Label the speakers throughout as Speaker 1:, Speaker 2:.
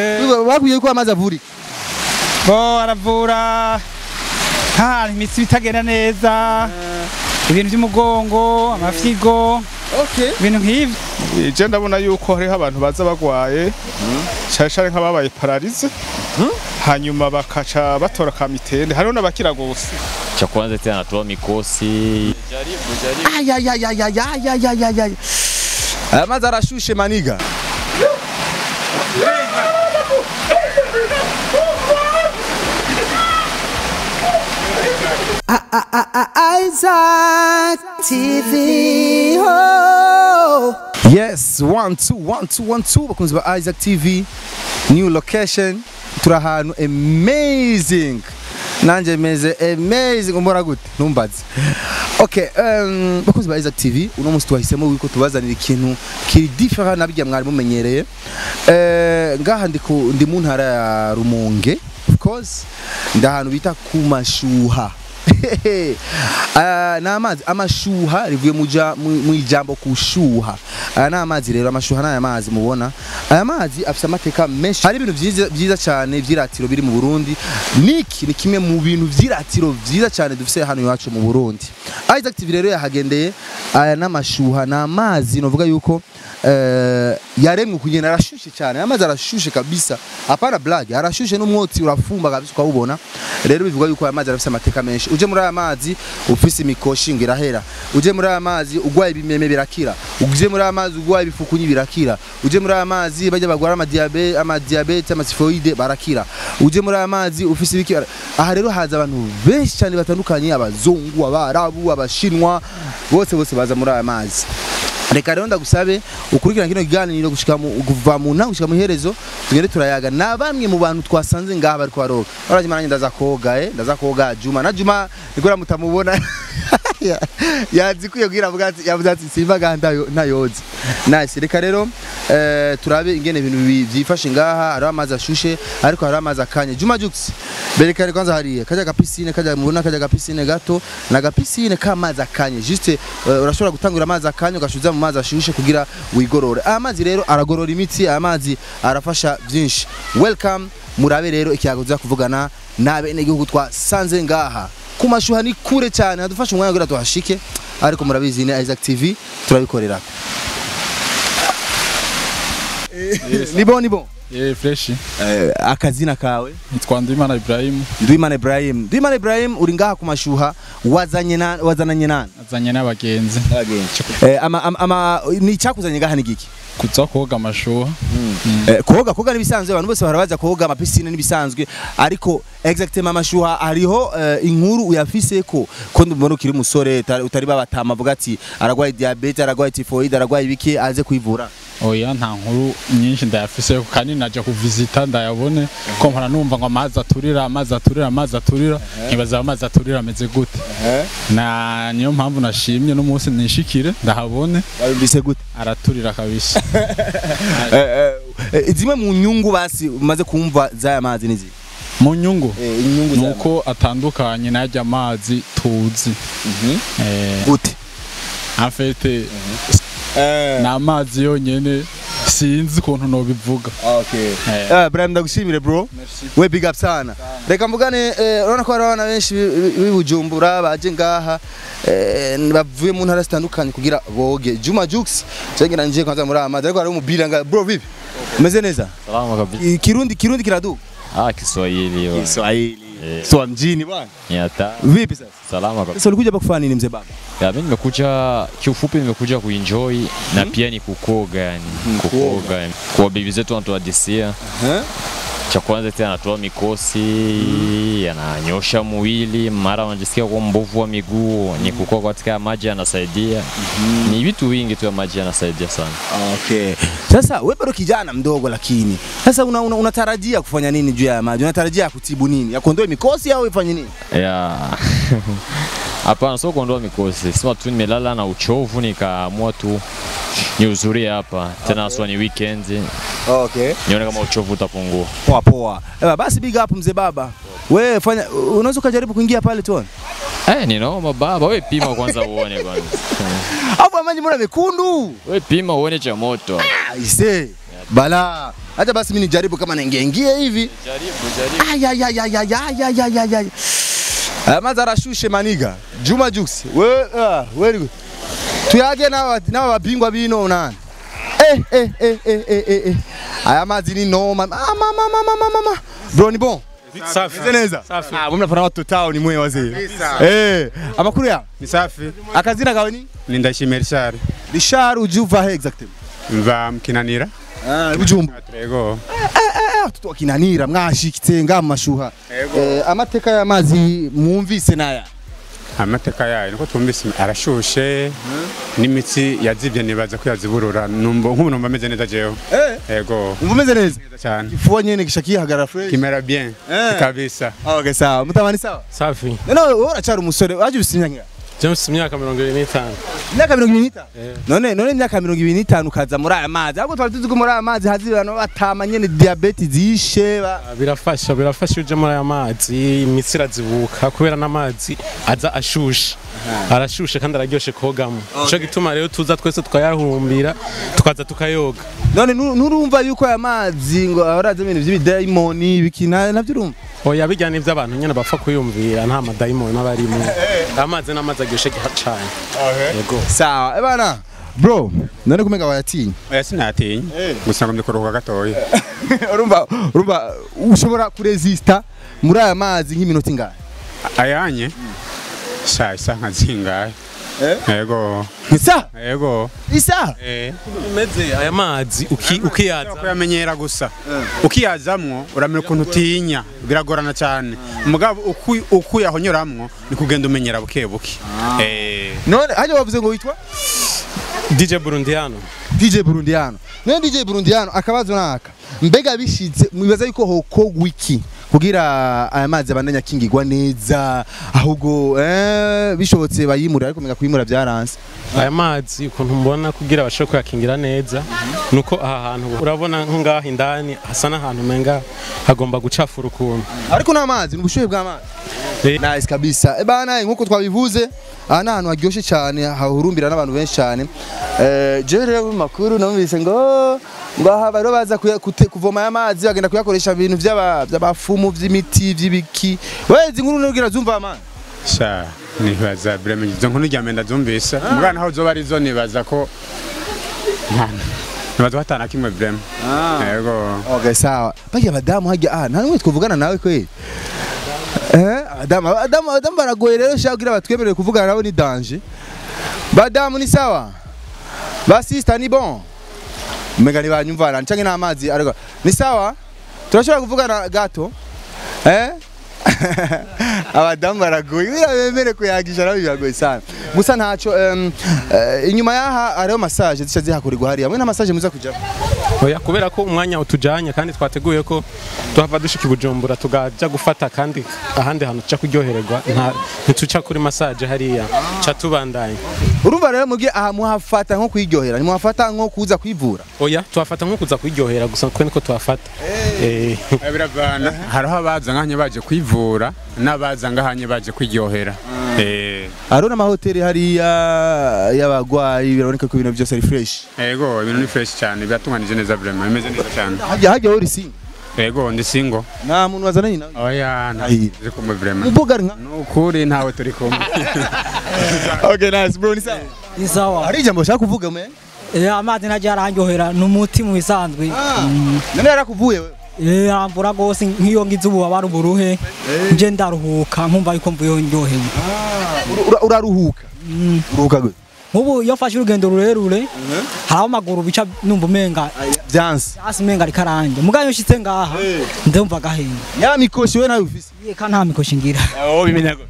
Speaker 1: Bakwiye ko amazi avura
Speaker 2: bo aravura imitsi bitagenda neza ibintu by'umugongo amafyigo ibintu nk'ivyo
Speaker 3: je ndabona yuko hariho abantu baza bagwaye cyane nk'ababaye paralize hanyuma bakaca batora kamitende hariho n'abakira gose
Speaker 4: cha kwanza tena anatoa mikosi
Speaker 1: amazi arashushe maniga Isaac TV. Oh. Yes, 1 2 1 2 1 2 bakunzi ba Isaac TV new location turahanu amazing nanje meze amazing umbora gute numbaze okay bakunzi ba Isaac TV uno musi twahisemo wiko tubazanira ikintu kiri different nabijya mwari mumenyereye ngaha ndi mu ntara ya Rumonge of course ndahantu bita kumashuha n'amazi amashuha rivuye mu ijambo kushuha n'amazi rero amashuha n'aya mazi mubona aya mazi afite amateka menshi hari ibintu byiza cyane vyiratiro biri mu Burundi niki ni kimwe mu bintu vyiratiro vyiza cyane dufise hano iwacu mu Burundi Isaac TV rero yahagendeye aya n'amashuha n'amazi novuga yuko yaremwe kugenda arashushe cyane amazi arashushe kabisa apana blague arashushe n'umwotsi urafumba kabisa ukawubona rero bivuga yuko amazi arafise amateka menshi uje muri aya mazi ufise imikoshi ngirahera uje muri aya mazi ugwaye ibimeme birakira uje muri aya mazi ugwaye ibifukunyi birakira uje muri aya mazi bajya bagwara amadiabete amasifoide barakira uje muri aya mazi ufise ibiki aha rero haza abantu benshi cyane batandukanye abazungu abarabu abashinwa bose baza muri aya mazi reka rero ndagusabe ukurikirana kino kiganiro gushika kuva mu ntango gushika mu herezo tugende turayaga na bamwe mu bantu twasanze ngaha bari kwaroga barajima nanye ndaza koga Juma na Juma nikora mutamubona yazikuye kugira yavuze ati simba ganda nayoze nice reka rero turabe ingene ibintu byifashe ngaha ari amazi ashushe ariko ari amazi akanye Juma Jux bereka kwanza hariye kaja piscine kaja mubona kaja piscine gato na piscine kamazi akanye juste urashobora gutangura amazi akanye ugashuza mu mazi ashushe kugira wigorore amazi rero aragorora imitsi amazi arafasha byinshi welcome murabe rero ikiyagoza kuvugana nabe n'igihugu twasanze ngaha kumashuha ni kure cyane adufasha umwanya kugira tuhashike ariko murabizi ni Isaac TV turabikorera ni bon
Speaker 3: fresh
Speaker 1: akazina kawe
Speaker 3: nitwa Ndwimana
Speaker 1: Ibrahim uri ngaha kumashuha wazananye nani
Speaker 3: azanye n'abagenzi
Speaker 1: ama ni cyakuzanye ngaha ni giki
Speaker 3: kuza koga amashuha
Speaker 1: koga nibisanzwe abantu bose barabaza koga amapiscine nibisanzwe ariko exactement amashuha hariho inkuru uyafise ko ndumva ukiri musore utari babatama avuga ati aragwaye diabete aragwaye typhoid aragwaye ibiki aze kwivura
Speaker 3: oya nta nkuru nyinshi ndayafise kandi naje kuvisita ndayabone ko mpora numva ngo amazi aturira nkibaza amazi aturira ameze gute na niyo mpamvu nashimye n'umunsi nishikire ndahabone
Speaker 1: babise gute
Speaker 3: araturira kabisa
Speaker 1: zimwe mu nyungu basi umaze kumva zaya mazi nizi
Speaker 3: mu nyungu nuko atandukanye najya amazi tuzi
Speaker 1: gute
Speaker 3: afete na amazi yonyene sinzi ukuntu no bivuga
Speaker 1: Ibrahim ndagushimire bro we big up sana reka mvugane urabona ko hari abana benshi bibujumbura baje ngaha bavuye mu ntara zitandukanye kugira boge Juma Jux cyangwa nanje kwanza muri amazi ariko hari umubira nga bro vipi umeze neza
Speaker 4: salama kabisa
Speaker 1: Kirundi kiradu
Speaker 4: Kiswahili
Speaker 1: so mjini bwana
Speaker 4: nyata
Speaker 1: vipi sasa
Speaker 4: salama kabisa
Speaker 1: sasa ulikuja hapa kufanya nini mzee baba
Speaker 4: mimi nimekuja kiufupi nimekuja kuenjoy na pia ni kukoga yani kukoga kwa bibi zetu wanatuadisia cha kwanza tena anatoa mikosi ananyosha mwili mara unajisikia kwa mbovu wa miguu ni kukoga katika maji yanasaidia ni vitu vingi tu maji yanasaidia sana
Speaker 1: sasa wewe bado kijana mdogo lakini sasa unatarajia kufanya nini juu ya maji unatarajia kutibu nini ya kuondoa mikosi au ufanye nini
Speaker 4: hapana sio kuondoa mikosi sema tu nimelala na uchovu nikaamua tu niuzurie hapa tena aswa ni weekend nione kama uchovu utapungua
Speaker 1: poa basi big up mzee baba wewe fanya unaweza kujaribu kuingia pale tuone
Speaker 4: ni noma baba wewe pima kwanza uone kwanza
Speaker 1: hapo maji mbona mekundu
Speaker 4: wewe pima uone cha moto
Speaker 1: ise bala acha basi mimi nijaribu kama ninge인gie hivi. Jaribu. Amazi arashushe maniga. Juma Jux. Very good. Tuyage na babingwa bino nani? Aya mazi ni noma. Mama. Bro ni bon.
Speaker 5: Safi.
Speaker 1: Neza.
Speaker 5: Safi.
Speaker 1: Mnafana watu tao ni mwe wazee. Amakuru ya?
Speaker 5: Ni safi.
Speaker 1: Akazina kawe ni?
Speaker 5: Ni Ndayishimiye Richard.
Speaker 1: Richard ujuva he exactement.
Speaker 5: Mva mkinanira.
Speaker 1: Bujumbu.
Speaker 5: Yego.
Speaker 1: Tuto kinanira mwashikitse nga mashuha. Amateka y'amazi mwumvise naya.
Speaker 5: Amateka yayo niko twumvise arashushe n'imitsi yazivye nibaza ko yaziburura nk'umuntu ameze neza jewe. Yego.
Speaker 1: Umeze neza
Speaker 5: cyane.
Speaker 1: Kifuwa nyene gishakihagarara fresh.
Speaker 5: Kimera bien. Kabisa.
Speaker 1: Okay sawa. Mutamani sawa?
Speaker 6: Safi.
Speaker 1: None uracari umusore waje usinyanya.
Speaker 6: James imyaka 25.
Speaker 1: Imyaka 25? None imyaka 25 ukaza muri aya mazi. Ahubwo twari tuzi ko muri aya mazi hazibano batama nyene diabetes zishe.
Speaker 6: Birafasha uje muri aya mazi imitsi irazibuka kubera n'amazi aza ashushe. Arashushe kandi araryoshe kogamo. Ico gituma rero tuza twese tukayahumbira tukaza tukayoga.
Speaker 1: None nurumva yuko aya mazi ngo araze ibintu by'ibidayimoni bikina navyo urumva?
Speaker 6: Oya bijyana ivy'abantu nyene bapfa kuyumvira nta madayimoni n'abarimo. Amazi n'amazi aryoshe cyane. Yego.
Speaker 1: Sawa. Bana bro, none kumenga wayatinya.
Speaker 5: Oya sinatinya. Gusa ngombe kuruhuka gatoya.
Speaker 1: Urumva ushobora kuresista muri aya mazi nk'iminota ingahe?
Speaker 5: Ayanye. Isa nkazingahe. Yego.
Speaker 1: Isa?
Speaker 5: Yego.
Speaker 1: Isa?
Speaker 6: Imeze aya mazi ukiyaza
Speaker 5: kuyamenyera gusa. Ukiyazamwo uramenya ukuntu utinya biragorana cyane. Mugabo ukuyahonyoramwo ni kugenda umenyera bukebuke.
Speaker 1: None haje bavuze ngo witwa
Speaker 6: DJ Burundiano.
Speaker 1: None DJ Burundiano akabazo naka. Mbega bishitse mwibaza yuko hoko wiki kugira aya mazi abandanya kingirwa neza ahubwo bishobotse bayimura ariko menga kuyimura byaranse.
Speaker 6: Aya mazi ukuntu mbona kugira bashobora kuyakingira neza nuko aha hantu urabona nko ngaho indani hasa n'ahantu menga hagomba gucafura ukuntu.
Speaker 1: Ariko n'amazi n'ubushuhe bw'amazi. Nice kabisa. Bana nkuko twabivuze aha n'ahantu haryoshe cyane hahurumbira n'abantu benshi cyane. Je rero makuru namubise ngo aha baro baza kuvoma amazi bagenda kuyakoresha ibintu by'abafumu by'imiti by'ibiki. Wezi nkuru nugira zumva amana.
Speaker 5: Sha nibaza breme izo nkuru ryamenda zumvisa. Mugana aho zoba ari zo nibaza ko nibaza batana kimwe breme. Yego.
Speaker 1: Okay sawa. Bagi abadamu hajya nta numwe twuvugana nawe kwe. Adam baragoye rero shaka kugira batwemerere kuvugana nabo ni danger. Badamu ni sawa. Ba sister ni bon. Megani banyumvana ncyange n'amazi ariko ni sawa. Turashobora kuvugana gato. Abadamu baragoye bemere kuyagisha nabi biragoye sana. Gusa ntaco inyuma yaha ariyo massage zisha zihakurirwa hari hamwe na massage muza kuja.
Speaker 6: Oya kubera ko umwanya utujanye kandi twateguye ko tuhava dushika Bujumbura tugaja gufata kandi ahandi hantu cya kuryohererwa ntituca kuri massage hariya ca tubandanye.
Speaker 1: Urumva rero mugiye aha muhafata nko kwiryohera ni muhafata nko kuza kwivura.
Speaker 6: Oya tuhafata nko kuza kwiryohera gusa kwe niko tuhafata.
Speaker 5: Biravana hariho abaza nkanye baje kwivura n'abaza ngahanye baje kwiryohera.
Speaker 1: Arona amahoteli hariya y'abagwayi biraboneka ko ibintu byose ari fresh.
Speaker 5: Yego ibintu ni fresh cyane byatunganije neza vraiment imeze neza cyane.
Speaker 1: Hajya uri single.
Speaker 5: Yego ndi single.
Speaker 1: Nta muntu wazananye nawe.
Speaker 5: Oya ntazi kumwe vraiment.
Speaker 1: Mbuga nka
Speaker 5: nukuri ntawe turi kumwe.
Speaker 1: Okay nice bro ni sawa.
Speaker 2: Ni sawa.
Speaker 1: Hari jambo ushaka kuvuga me?
Speaker 2: Amazi naje aranyohera n'umuti mu bisanzwe.
Speaker 1: None yarakuvuye wewe?
Speaker 2: Amvura gose nk'iyo ngize ubu abari uburuhe nje ndaruhuka nkumva yuko mvuye ndyohewe.
Speaker 1: Uraruhuka? Uruhuka gute?
Speaker 2: Ubu iyo fashe urugendo rurerure haraho amaguru bica numva umenga
Speaker 1: byanse.
Speaker 2: Asimenga rikarange. Mugayo nshitse ngaha ndumva gahenga.
Speaker 1: Ya mikoshi we nawe ufise?
Speaker 2: Yeka nta mikoshi ngira.
Speaker 1: Bimenya go.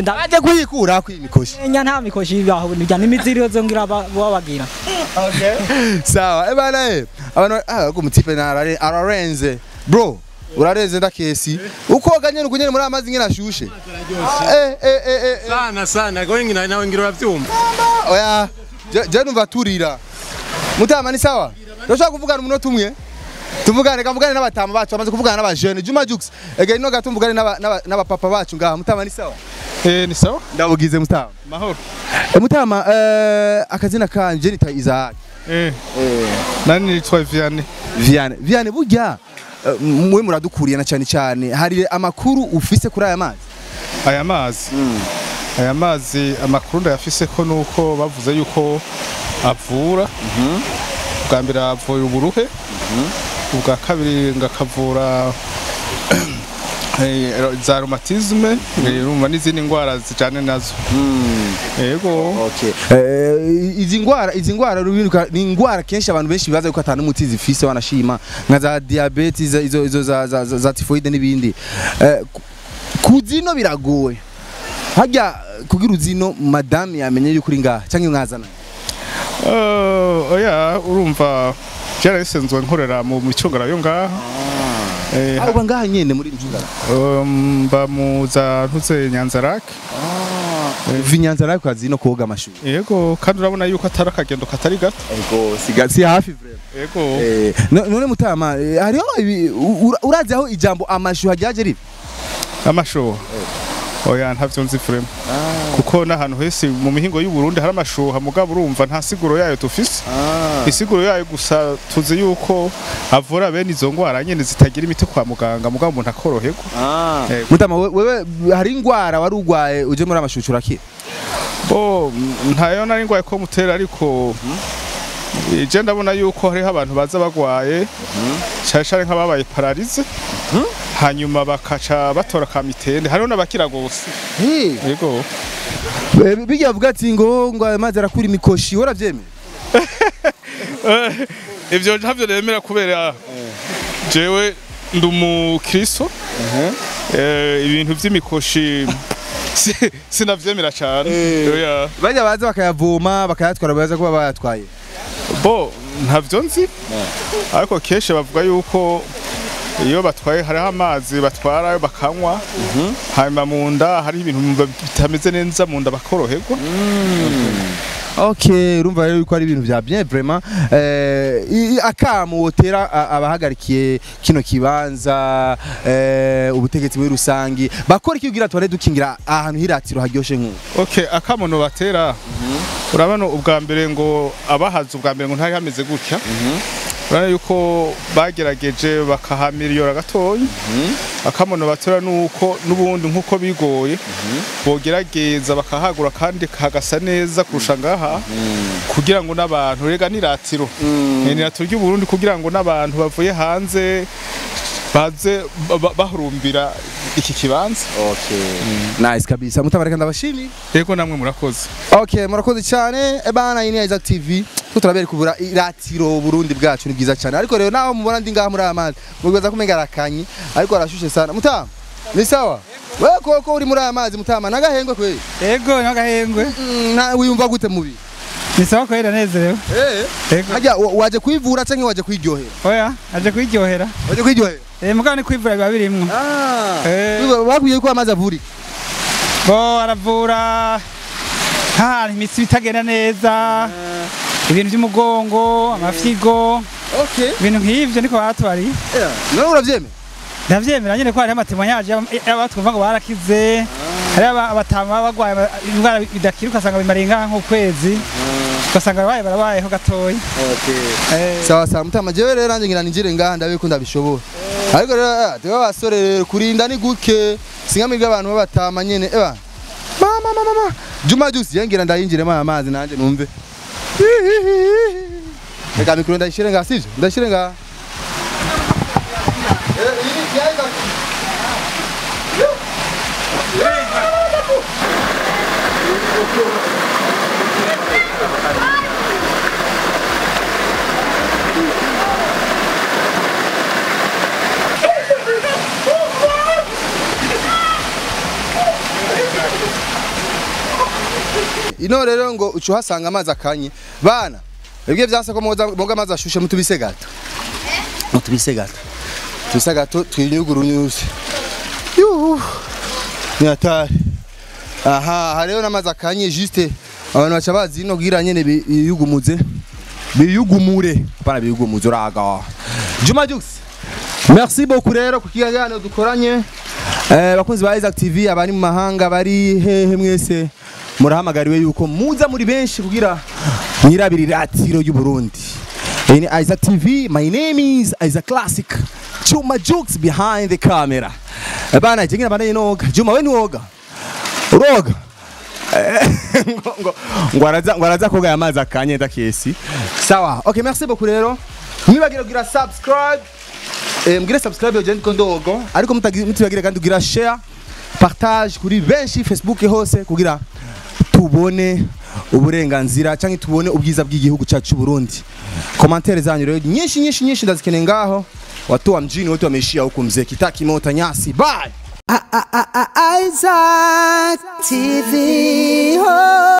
Speaker 1: Ndaje kuyikura ku imikoshi.
Speaker 2: Nya nta mikoshi bibaho bijya n'imiziri zo ngira babagira.
Speaker 1: Okay. Sawa. Bana abantu ko mutipe na ararenze. Bro, urarenze ndakesi. Ukoga nyene ukunyene muri amazi ngena ashushe.
Speaker 6: Sana going nawe ngira uravyumva.
Speaker 1: Oya, je numva turira. Mutama ni sawa? Ndashaka kuvugana umunota umwe. Tuvugane n'abatama bacu bamaze kuvugana n'abajene. Juma Jux, ega no gato mvugane n'abapapa bacu ngaha. Mutama ni sawa?
Speaker 6: Ni sawa?
Speaker 1: Ndabugize mutama.
Speaker 6: Mahoro.
Speaker 1: Mutama akazina kanje nita Isaac.
Speaker 7: nani nitwa Vianney.
Speaker 1: Vianney burya mwe muradukuriye na cyane cyane hari amakuru ufise kuri aya mazi
Speaker 7: aya mazi amakuru ndayafise ko nuko bavuze yuko avura bwa mbere avuye uburuhe ubwa kabiri ngakavura za rheumatisme rumva n'izindi ndwara zijane nazo yego
Speaker 1: izi ndwara ni indwara kenshi abantu benshi bibaza yuko atanu umuti zifise wanashima nka za diabetes izo za typhoid n'ibindi kuzino biragoye hajya kugira uzino madame yamenye yuko uri ngaha cyangwa mwazana
Speaker 7: oya urumva jara isenzwe nkorera mu micungara yo ngaha
Speaker 1: aba ngaha nyene muri micungara
Speaker 7: mba muza ntuze Nyanzarake
Speaker 1: Vinyanzarake kazi no koga amashu
Speaker 7: yego kandi urabona yuko atari akagendo katari gato
Speaker 1: yego sigasi hafi vraiment
Speaker 7: yego
Speaker 1: none mutama hariho urazi aho ijambo amashu hajyaje ribi
Speaker 7: amashu oya ntavyo nzi vraiment kuko n'ahantu hese mu mihingo y'u Burundi hari amashuha mugabo urumva nta siguro yayo tufise isiguro yayo gusa tuzi yuko avura bene izo ngwara nyene zitagira imiti kwa muganga mugabo umuntu akoroherwa
Speaker 1: mutama wewe hari ingwara wari ugwaye uje muri amashucu rakira
Speaker 7: bo ntayo nari ngwaye ko mutera ariko je ndabona yuko hariho abantu baza bagwaye cyashare nk'ababaye paralize hanyuma bakaca batora kamitende hariho n'abakira gose yego
Speaker 1: bijya vuga ati ngo amazi arakura imikoshi waravyemeye
Speaker 7: ivyo ntavyo nemera kubera jewe ndumukristo ibintu vy'imikoshi sinavyemera cyane
Speaker 1: bajya baza bakayavoma bakayatwara baza kuba bayatwaye
Speaker 7: bo ntavyo nzi ariko keshe bavuga yuko iyo batwaye hariho amazi batwara bakanywa hanyuma mu nda hari ibintu bitameze neza mu nda bakoroherwa
Speaker 1: Okay, urumva rero yuko ari ibintu bya bien vraiment akamu wotera abahagarikiye kino kibanza ubutegetsi muri rusangi bakora iki kugira tware dukingira ahantu hiratiro haryoshe nk'uko
Speaker 7: okay akamono batera urabano ubwa mbere ngo abahaza ubwa mbere ngo ntari hameze gutya urabona yuko bagerageje bakahamiriyora gatoyi akamono batera nuko nubundi nkuko bigoye bogerageza bakahagura kandi kagasa neza kurusha ngaha kugira ngo n'abantu rega niratiro niratiro ry'u Burundi kugira ngo n'abantu bavuye hanze baze bahurumbira iki kibanza.
Speaker 1: Okay. Nice kabisa. Mutabareka ndabashimi.
Speaker 7: Yego namwe murakoze.
Speaker 1: Okay, murakoze cyane. Ebana ini Isaac TV. Tuturabere kubura iratiro Burundi bwacu ni bwiza cyane. Ariko rero naho mubona ndi ngaha muri amazi. Mugeza kumenga arakanyi. Ariko arashushe sana. Mutama. Ni sawa? Wewe koko uri muri amazi mutama nagahengwe kwe.
Speaker 2: Yego nagahengwe.
Speaker 1: Na wiyumva gute mubi?
Speaker 2: Ni sawa kwera nezerewe.
Speaker 1: Yego. Hajya waje kwivura canke waje kwiryohera?
Speaker 2: Oya, aje kwiryohera.
Speaker 1: Waje kwiryohera?
Speaker 2: Mugabo ni kwivura biba birimwo.
Speaker 1: Bakwiye ko amazi avuri.
Speaker 2: Bo aravura ha imitsi bitagenda neza. Ibintu by'umugongo, amafyigo.
Speaker 1: Okay.
Speaker 2: Ibintu nk'ivyo niko batwari.
Speaker 1: None uravyemera?
Speaker 2: Ndavyemera nyene ko hari amatemwanyaje y'abatwumva ngo barakize. Hari abatama bagwaye indwara bidakiruka sanga bimarenga nk'ukwezi. Ugasanga barabayeho gatoyi.
Speaker 1: Okay. Sawa sawa mutama jewe rero nanje ngira ninjire ngaha ndabe ko ndabishobora. Ariko rero tewe basore kurinda ni guke singamige abantu babatama nyene eba. Mama. Juma Juice yengira ndayinjire mu amazi nanje numve. Reka mikro ndayishire ngaha sivyo? Ndashire ngaha. Ino rero ngo ucuhasanga amazi akanye bana ebwe byasa ko moga amazi ashushe mutubise gato tubise gato twinyuguru nyuse ni atari aha hariho n'amazi akanye juste abantu baca bazi no gira nyene biyugumure pana biyugumuze uraga Juma Juice merci beaucoup rero ku kiganiro dukoranye bakunzi ba Isaac TV abari mu mahanga bari hehe mwese murahamagariwe yuko muza muri benshi kugira mwirabira iratiro y'u Burundi. In Isaac TV, my name is Isaac Classic. Juma Jukes behind the camera. Bana jengina bana inoga. Juma we nwoga. Uroga. Ngwaraza koga amazi akanye ndakesi. Sawa. Okay, merci beaucoup rero. Mwibagira kugira subscribe. Mugire subscribe yo ko ndogo. Ariko mutibagire kandi kugira share, partage kuri benshi Facebook hose kugira tubone uburenganzira cyangwa tubone ubwiza bw'igihugu cyacu Burundi. Commentaire zanyu rero nyinshi ndazikeneye ngaho. Watu wa mjini wote wameishia huko mzee kitaki mota nyasi. Bye. Isaac TV.